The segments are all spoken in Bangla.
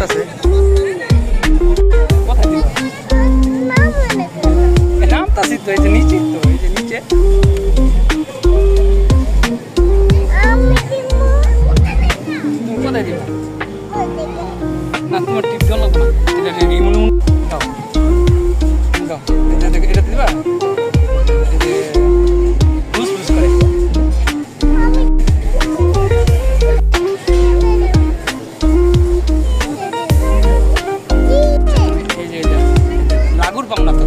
করতেছে। কোথায় দিবা? নামতাছি তো, এই যে নিচে, তো এই যে নিচে। তুমি কোথায় দিবা? না তোমার টিপ জল লাগবে না, এটা এমন দাও দাও, এটা দিবা, এই যে লুজ লুজ করে। এই যে এটা রাগুর পাম না তো,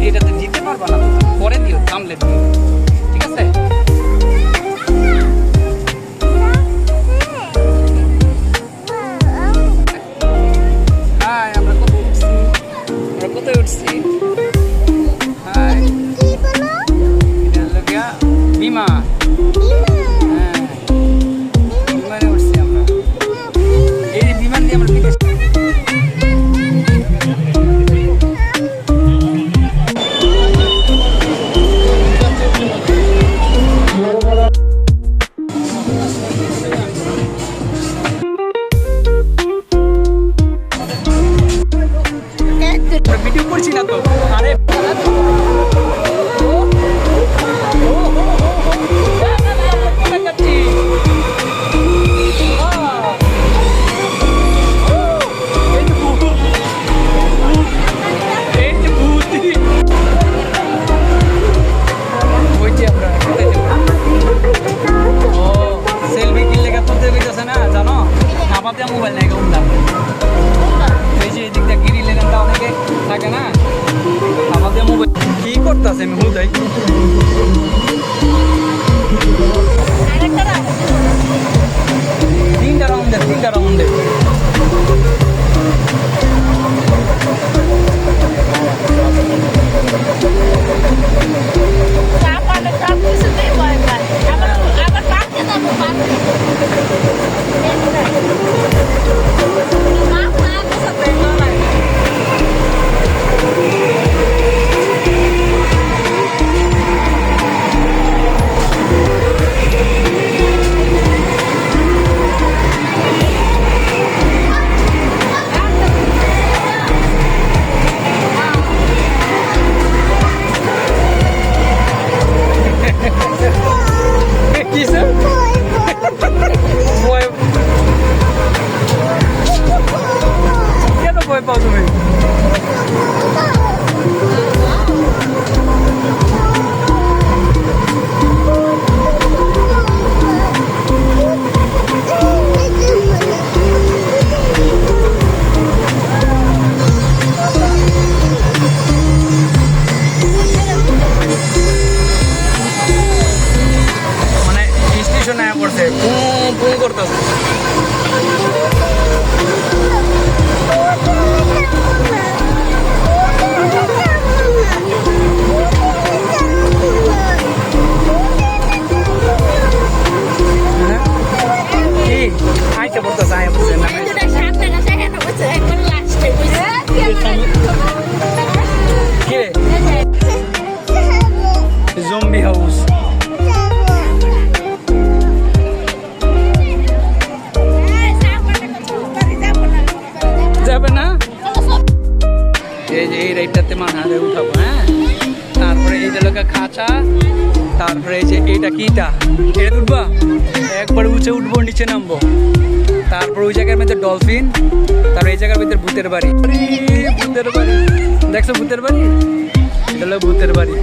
এটাতে দিতে পারবা না, পরে দিও, থামলে দিও, ঠিক আছে? কোথায় উঠছি? হাই, এটা হলো গিয়া বিমান। হ্যাঁ, বিমানে উঠছি আমরা। এই যে বিমান দিয়ে আমরা বিদেশ। ভিডিও করছি না তো, আরে সেলফি কিনলে তুলতে গেছে না, জানো আমাদের মোবাইল নাই উঠলাম। এই যে এদিক দিয়ে গিরি লেনটা অনেকে থাকে না, আমাদের মোবাইল কি করতেছে আমি হুদাই। তিনটা রাউন্ডে পাও তুমি? মানে স্টেশন আয়া পড়ছে, পুঁ করতেছে। জম্বি হাউস যাবে না, এই যে এই রাইডটাতে মাথায় উঠাবো। হ্যাঁ, তারপরে এই যে লোকের খাঁচা, তারপরে এই যে এইটা কিটা, এটা উঠবা, একবার উঁচে উঠবো, নিচে নামবো, তারপর ওই জায়গার মধ্যে ডলফিন, তারপর এই জায়গার ভিতরে ভূতের বাড়ি। ভূতের বাড়ি দেখছো? ভূতের বাড়ি, এটা হলো ভূতের বাড়ি।